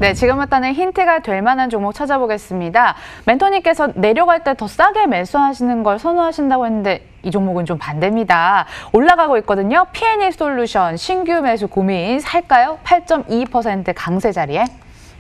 네, 지금부터는 힌트가 될 만한 종목 찾아보겠습니다. 멘토님께서 내려갈 때 더 싸게 매수하시는 걸 선호하신다고 했는데 이 종목은 좀 반대입니다. 올라가고 있거든요. P&E 솔루션 신규 매수 고민 살까요? 8.2% 강세 자리에.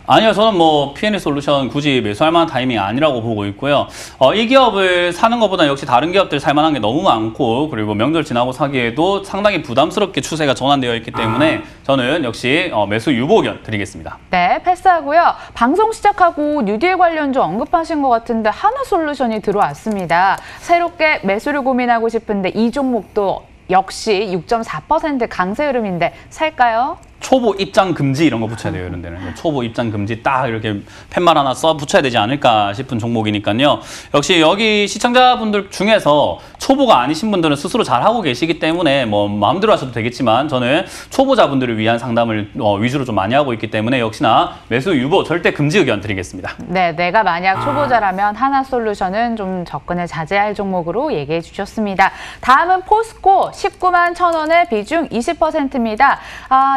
아니요, 저는 뭐 P&E 솔루션 굳이 매수할 만한 타이밍이 아니라고 보고 있고요. 이 기업을 사는 것보다 역시 다른 기업들 살 만한 게 너무 많고, 그리고 명절 지나고 사기에도 상당히 부담스럽게 추세가 전환되어 있기 때문에 저는 역시 매수 유보 의견 드리겠습니다. 네, 패스하고요. 방송 시작하고 뉴딜 관련 좀 언급하신 것 같은데 하나솔루션이 들어왔습니다. 새롭게 매수를 고민하고 싶은데 이 종목도 역시 6.4% 강세 흐름인데 살까요? 초보 입장 금지 이런 거 붙여야 돼요, 이런 데는. 초보 입장 금지 딱 이렇게 팻말 하나 써 붙여야 되지 않을까 싶은 종목이니까요. 역시 여기 시청자분들 중에서 초보가 아니신 분들은 스스로 잘하고 계시기 때문에 뭐 마음대로 하셔도 되겠지만 저는 초보자분들을 위한 상담을 위주로 좀 많이 하고 있기 때문에 역시나 매수 유보 절대 금지 의견 드리겠습니다. 네, 내가 만약 초보자라면 하나솔루션은 좀 접근을 자제할 종목으로 얘기해 주셨습니다. 다음은 포스코 19만 1,000원의 비중 20%입니다.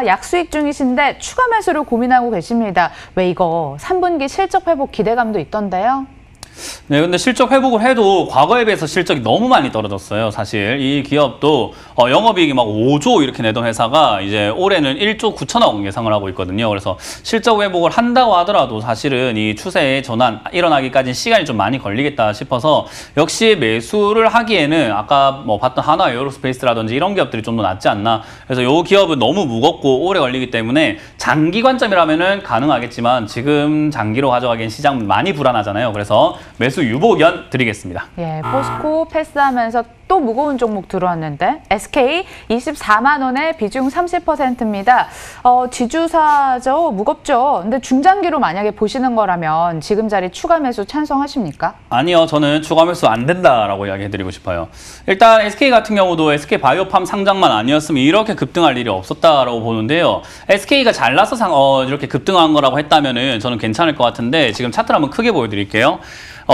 약수익 중이신데 추가 매수를 고민하고 계십니다. 왜 이거 3분기 실적 회복 기대감도 있던데요? 네, 근데 실적 회복을 해도 과거에 비해서 실적이 너무 많이 떨어졌어요. 사실 이 기업도 영업이익이 막 5조 이렇게 내던 회사가 이제 올해는 1조 9천억 예상을 하고 있거든요. 그래서 실적 회복을 한다고 하더라도 사실은 이 추세의 전환 일어나기까지는 시간이 좀 많이 걸리겠다 싶어서 역시 매수를 하기에는 아까 뭐 봤던 하나 에어로스페이스라든지 이런 기업들이 좀 더 낫지 않나. 그래서 이 기업은 너무 무겁고 오래 걸리기 때문에 장기 관점이라면은 가능하겠지만 지금 장기로 가져가기엔 시장 많이 불안하잖아요. 그래서 매수 유보 의견 드리겠습니다. 예, 포스코 패스하면서 또 무거운 종목 들어왔는데 SK 24만 원의 비중 30%입니다. 지주사죠. 무겁죠. 근데 중장기로 만약에 보시는 거라면 지금 자리 추가 매수 찬성하십니까? 아니요. 저는 추가 매수 안 된다라고 이야기해드리고 싶어요. 일단 SK 같은 경우도 SK 바이오팜 상장만 아니었으면 이렇게 급등할 일이 없었다라고 보는데요. SK가 잘나서 이렇게 급등한 거라고 했다면은 저는 괜찮을 것 같은데 지금 차트를 한번 크게 보여드릴게요.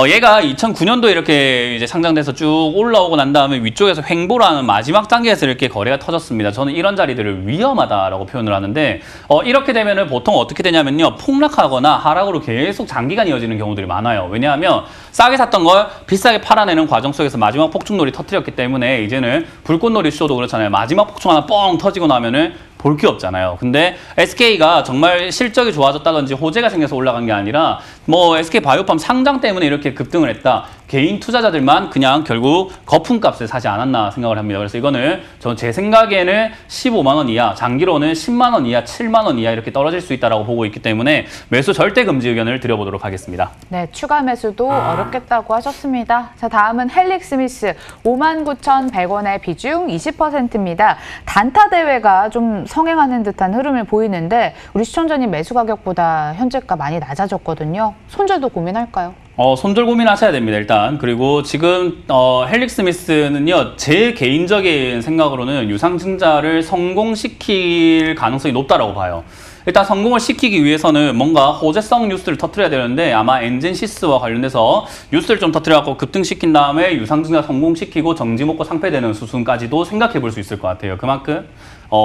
얘가 2009년도에 이렇게 이제 상장돼서 쭉 올라오고 난 다음에 위쪽에서 횡보라는 마지막 단계에서 이렇게 거래가 터졌습니다. 저는 이런 자리들을 위험하다라고 표현을 하는데 이렇게 되면은 보통 어떻게 되냐면요. 폭락하거나 하락으로 계속 장기간 이어지는 경우들이 많아요. 왜냐하면 싸게 샀던 걸 비싸게 팔아내는 과정 속에서 마지막 폭죽놀이 터뜨렸기 때문에 이제는 불꽃놀이 쇼도 그렇잖아요. 마지막 폭죽 하나 뻥 터지고 나면은 볼 게 없잖아요. 근데 SK가 정말 실적이 좋아졌다든지 호재가 생겨서 올라간 게 아니라 뭐 SK 바이오팜 상장 때문에 이렇게 급등을 했다. 개인 투자자들만 그냥 결국 거품값에 사지 않았나 생각을 합니다. 그래서 이거는 제 생각에는 15만 원 이하, 장기로는 10만 원 이하, 7만 원 이하 이렇게 떨어질 수 있다고 보고 있기 때문에 매수 절대 금지 의견을 드려보도록 하겠습니다. 네, 추가 매수도 어렵겠다고 하셨습니다. 자, 다음은 헬릭스미스 59,100원의 비중 20%입니다. 단타 대회가 좀 성행하는 듯한 흐름을 보이는데 우리 시청자님 매수 가격보다 현재가 많이 낮아졌거든요. 손절도 고민할까요? 손절 고민하셔야 됩니다, 일단. 그리고 지금 헬릭스미스는요, 제 개인적인 생각으로는 유상증자를 성공시킬 가능성이 높다라고 봐요. 일단 성공을 시키기 위해서는 뭔가 호재성 뉴스를 터뜨려야 되는데 아마 엔진시스와 관련돼서 뉴스를 좀 터뜨려갖고 급등시킨 다음에 유상증자 성공시키고 정지 먹고 상폐되는 수순까지도 생각해 볼 수 있을 것 같아요. 그만큼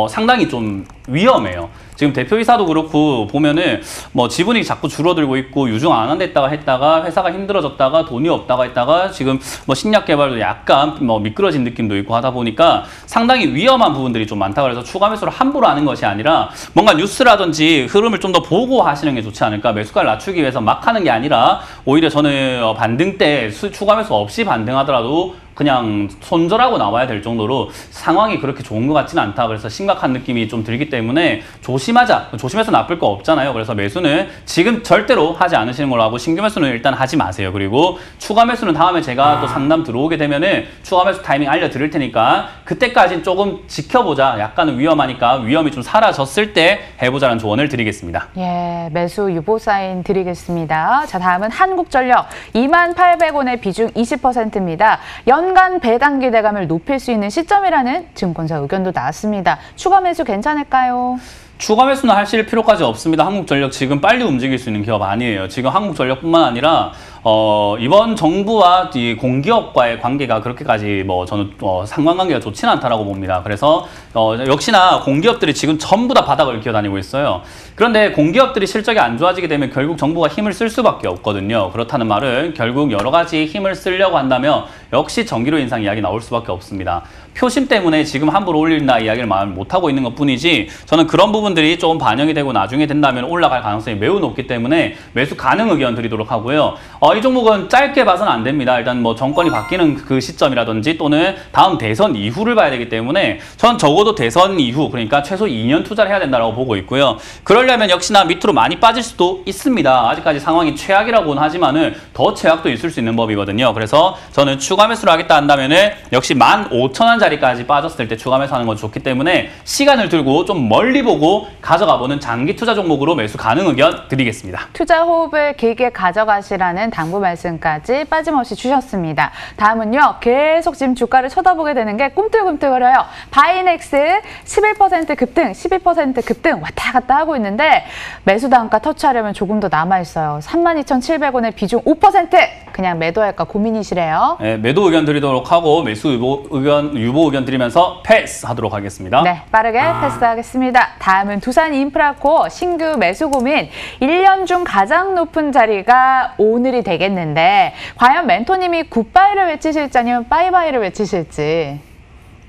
상당히 좀 위험해요. 지금 대표이사도 그렇고 보면은 뭐 지분이 자꾸 줄어들고 있고 유증 안 한댔다가 했다가 회사가 힘들어졌다가 돈이 없다가 했다가 지금 뭐 신약 개발도 약간 뭐 미끄러진 느낌도 있고 하다 보니까 상당히 위험한 부분들이 좀 많다. 그래서 추가 매수를 함부로 하는 것이 아니라 뭔가 뉴스라든지 흐름을 좀 더 보고 하시는 게 좋지 않을까. 매수가를 낮추기 위해서 막 하는 게 아니라 오히려 저는 반등 때 추가 매수 없이 반등하더라도 그냥 손절하고 나와야 될 정도로 상황이 그렇게 좋은 것 같지는 않다. 그래서 심각한 느낌이 좀 들기 때문에 조심하자. 조심해서 나쁠 거 없잖아요. 그래서 매수는 지금 절대로 하지 않으시는 걸로 하고 신규 매수는 일단 하지 마세요. 그리고 추가 매수는 다음에 제가 또 상담 들어오게 되면은 추가 매수 타이밍 알려드릴 테니까 그때까지는 조금 지켜보자. 약간은 위험하니까 위험이 좀 사라졌을 때 해보자는 조언을 드리겠습니다. 예, 매수 유보 사인 드리겠습니다. 자, 다음은 한국전력 28,000원의 비중 20%입니다. 연간 배당 기대감을 높일 수 있는 시점이라는 증권사 의견도 나왔습니다. 추가 매수 괜찮을까요? 추가 매수는 하실 필요까지 없습니다. 한국전력 지금 빨리 움직일 수 있는 기업 아니에요. 지금 한국전력뿐만 아니라 이번 정부와 이 공기업과의 관계가 그렇게까지 뭐 저는 상관관계가 좋지는 않다라고 봅니다. 그래서 역시나 공기업들이 지금 전부 다 바닥을 기어다니고 있어요. 그런데 공기업들이 실적이 안 좋아지게 되면 결국 정부가 힘을 쓸 수밖에 없거든요. 그렇다는 말은 결국 여러 가지 힘을 쓰려고 한다면 역시 전기료 인상 이야기 나올 수밖에 없습니다. 표심 때문에 지금 함부로 올린다 이야기를 말 못하고 있는 것뿐이지 저는 그런 부분들이 좀 반영이 되고 나중에 된다면 올라갈 가능성이 매우 높기 때문에 매수 가능 의견 드리도록 하고요. 이 종목은 짧게 봐서는 안 됩니다. 일단 뭐 정권이 바뀌는 그 시점이라든지 또는 다음 대선 이후를 봐야 되기 때문에 전 적어도 대선 이후 그러니까 최소 2년 투자를 해야 된다고 보고 있고요. 그러려면 역시나 밑으로 많이 빠질 수도 있습니다. 아직까지 상황이 최악이라고는 하지만은 더 최악도 있을 수 있는 법이거든요. 그래서 저는 추가 매수를 하겠다 한다면은 역시 15,000원 자리까지 빠졌을 때 추가 매수하는 건 좋기 때문에 시간을 들고 좀 멀리 보고 가져가보는 장기 투자 종목으로 매수 가능 의견 드리겠습니다. 투자 호흡을 길게 가져가시라는 당부 말씀까지 빠짐없이 주셨습니다. 다음은요. 계속 지금 주가를 쳐다보게 되는 게 꿈틀꿈틀거려요. 바이넥스 11% 급등, 12% 급등 왔다 갔다 하고 있는데 매수 단가 터치하려면 조금 더 남아있어요. 32,700원의 비중 5% 그냥 매도할까 고민이시래요. 네, 매도 의견 드리도록 하고 매수 유보 의견 드리면서 패스하도록 하겠습니다. 네, 빠르게 패스하겠습니다. 다음은 두산인프라코어 신규 매수 고민 1년 중 가장 높은 자리가 오늘이 되겠는데 과연 멘토님이 굿바이를 외치실지 아니면 바이바이를 외치실지.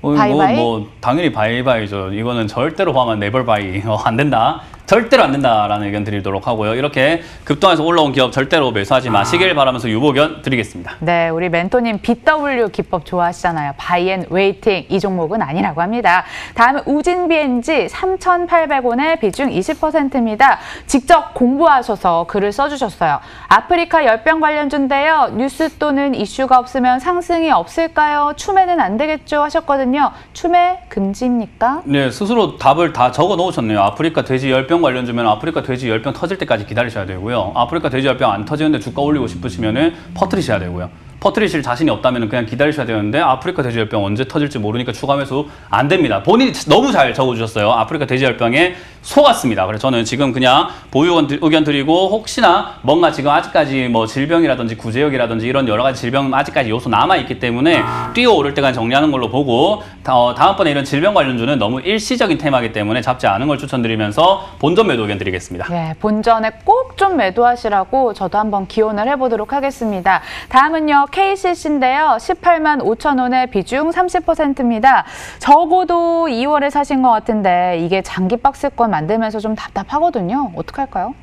바이바이? 뭐 당연히 바이바이죠. 이거는 절대로 포함한 네벌 바이 안 된다. 절대로 안 된다라는 의견 드리도록 하고요. 이렇게 급등해서 올라온 기업 절대로 매수하지 마시길 바라면서 유보 의견 드리겠습니다. 네, 우리 멘토님 BW 기법 좋아하시잖아요. 바이앤 웨이팅 이 종목은 아니라고 합니다. 다음은 우진비엔지 3,800원의 비중 20%입니다. 직접 공부하셔서 글을 써주셨어요. 아프리카 열병 관련주인데요. 뉴스 또는 이슈가 없으면 상승이 없을까요? 추매는 안 되겠죠 하셨거든요. 추매 금지입니까? 네, 스스로 답을 다 적어 놓으셨네요. 아프리카 돼지 열병 관련주면 아프리카 돼지 열병 터질 때까지 기다리셔야 되고요. 아프리카 돼지 열병 안 터지는데 주가 올리고 싶으시면은 퍼뜨리셔야 되고요. 퍼뜨리실 자신이 없다면 그냥 기다리셔야 되는데 아프리카 돼지열병 언제 터질지 모르니까 추가 매수 안 됩니다. 본인이 너무 잘 적어주셨어요. 아프리카 돼지열병에 속았습니다. 그래서 저는 지금 그냥 보유 의견 드리고 혹시나 뭔가 지금 아직까지 뭐 질병이라든지 구제역이라든지 이런 여러 가지 질병 아직까지 요소 남아있기 때문에 뛰어오를 때까지 정리하는 걸로 보고 다음번에 이런 질병 관련주는 너무 일시적인 테마이기 때문에 잡지 않은 걸 추천드리면서 본전 매도 의견 드리겠습니다. 네, 본전에 꼭 좀 매도하시라고 저도 한번 기원을 해보도록 하겠습니다. 다음은요. KCC인데요. 18만 5천 원의 비중 30%입니다. 적어도 2월에 사신 것 같은데 이게 장기 박스권 만들면서 좀 답답하거든요. 어떡할까요?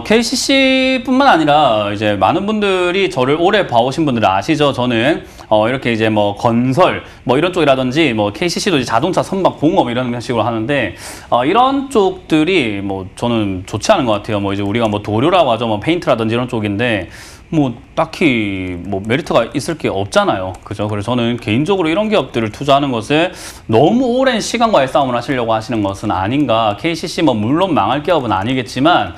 KCC뿐만 아니라 이제 많은 분들이 저를 오래 봐오신 분들은 아시죠? 저는 이렇게 이제 뭐 건설 뭐 이런 쪽이라든지 뭐 KCC도 이제 자동차 선박 공업 이런 식으로 하는데 이런 쪽들이 뭐 저는 좋지 않은 것 같아요. 뭐 이제 우리가 뭐 도료라고 하죠. 뭐 페인트라든지 이런 쪽인데 뭐 딱히 뭐 메리트가 있을 게 없잖아요. 그죠? 그래서 저는 개인적으로 이런 기업들을 투자하는 것을 너무 오랜 시간과의 싸움을 하시려고 하시는 것은 아닌가. KCC 뭐 물론 망할 기업은 아니겠지만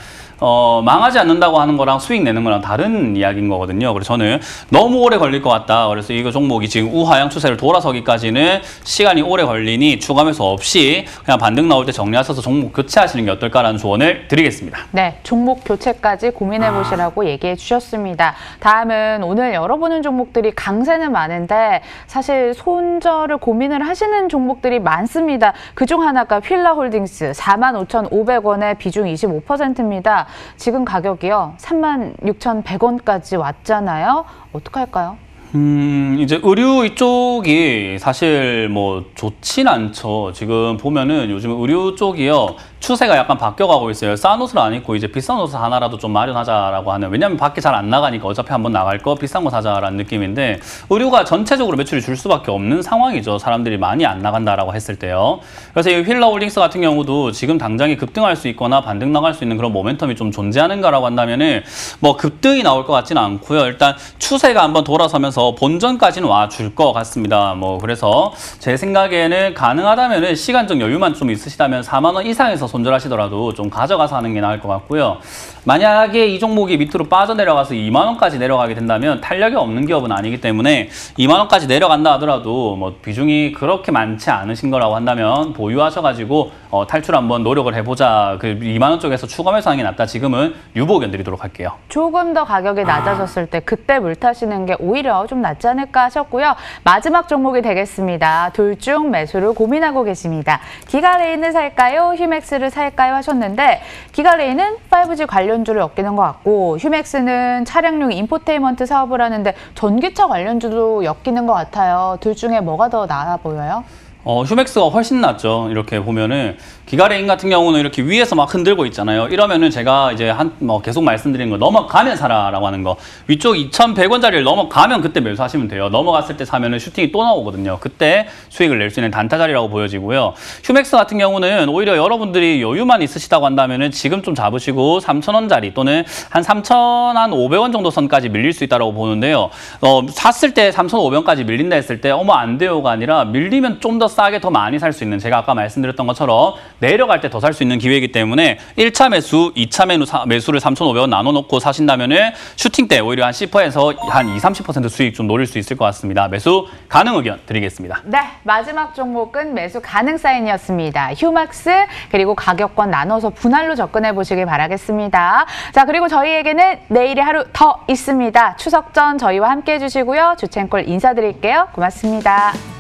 망하지 않는다고 하는 거랑 수익 내는 거랑 다른 이야기인 거거든요. 그래서 저는 너무 오래 걸릴 것 같다. 그래서 이거 종목이 지금 우하향 추세를 돌아서기까지는 시간이 오래 걸리니 추가 매수 없이 그냥 반등 나올 때 정리하셔서 종목 교체하시는 게 어떨까라는 조언을 드리겠습니다. 네, 종목 교체까지 고민해 보시라고 얘기해 주셨습니다. 다음은 오늘 열어보는 종목들이 강세는 많은데 사실 손절을 고민을 하시는 종목들이 많습니다. 그중 하나가 휠라홀딩스 45,500원의 비중 25%입니다. 지금 가격이요. 36,100원까지 왔잖아요. 어떡할까요? 이제 의류 이쪽이 사실 뭐 좋진 않죠. 지금 보면은 요즘 의류 쪽이요. 추세가 약간 바뀌어가고 있어요. 싼 옷을 안 입고 이제 비싼 옷을 하나라도 좀 마련하자라고 하는. 왜냐면 밖에 잘 안 나가니까 어차피 한번 나갈 거 비싼 거 사자라는 느낌인데 의류가 전체적으로 매출이 줄 수밖에 없는 상황이죠. 사람들이 많이 안 나간다라고 했을 때요. 그래서 이 휠라홀딩스 같은 경우도 지금 당장에 급등할 수 있거나 반등 나갈 수 있는 그런 모멘텀이 좀 존재하는가라고 한다면은 뭐 급등이 나올 것 같지는 않고요. 일단 추세가 한번 돌아서면서 본전까지는 와줄 것 같습니다. 뭐 그래서 제 생각에는 가능하다면은 시간적 여유만 좀 있으시다면 4만 원 이상에서 손절하시더라도 좀 가져가서 하는 게 나을 것 같고요. 만약에 이 종목이 밑으로 빠져내려가서 2만 원까지 내려가게 된다면 탄력이 없는 기업은 아니기 때문에 2만 원까지 내려간다 하더라도 뭐 비중이 그렇게 많지 않으신 거라고 한다면 보유하셔가지고 탈출 한번 노력을 해보자. 그 2만 원 쪽에서 추가 매수하는 게 낫다. 지금은 유보 견 드리도록 할게요. 조금 더 가격이 낮아졌을 때 그때 물 타시는 게 오히려 좀 낫지 않을까 하셨고요. 마지막 종목이 되겠습니다. 둘 중 매수를 고민하고 계십니다. 기가레인을 살까요? 휴맥스를 살까요? 하셨는데 기가레인은 5G 관련주를 엮이는 것 같고 휴맥스는 차량용 인포테인먼트 사업을 하는데 전기차 관련주도 엮이는 것 같아요. 둘 중에 뭐가 더 나아 보여요? 휴맥스가 훨씬 낫죠. 이렇게 보면은 기가레인 같은 경우는 이렇게 위에서 막 흔들고 있잖아요. 이러면은 제가 이제 계속 말씀드리는 거 넘어가면 사라라고 하는 거. 위쪽 2,100원짜리를 넘어가면 그때 매수하시면 돼요. 넘어갔을 때 사면은 슈팅이 또 나오거든요. 그때 수익을 낼 수 있는 단타 자리라고 보여지고요. 휴맥스 같은 경우는 오히려 여러분들이 여유만 있으시다고 한다면은 지금 좀 잡으시고 3,000원짜리 또는 한 3,500원 정도 선까지 밀릴 수 있다고 보는데요. 샀을 때 3,500원까지 밀린다 했을 때 어머 안 돼요가 아니라 밀리면 좀 더 싸게 더 많이 살 수 있는 제가 아까 말씀드렸던 것처럼 내려갈 때 더 살 수 있는 기회이기 때문에 1차 매수, 2차 매수를 3,500원 나눠놓고 사신다면은 슈팅 때 오히려 한 10%에서 한 20-30% 수익 좀 노릴 수 있을 것 같습니다. 매수 가능 의견 드리겠습니다. 네, 마지막 종목은 매수 가능 사인이었습니다. 휴맥스 그리고 가격권 나눠서 분할로 접근해 보시길 바라겠습니다. 자, 그리고 저희에게는 내일이 하루 더 있습니다. 추석 전 저희와 함께 해주시고요. 주첸콜 인사드릴게요. 고맙습니다.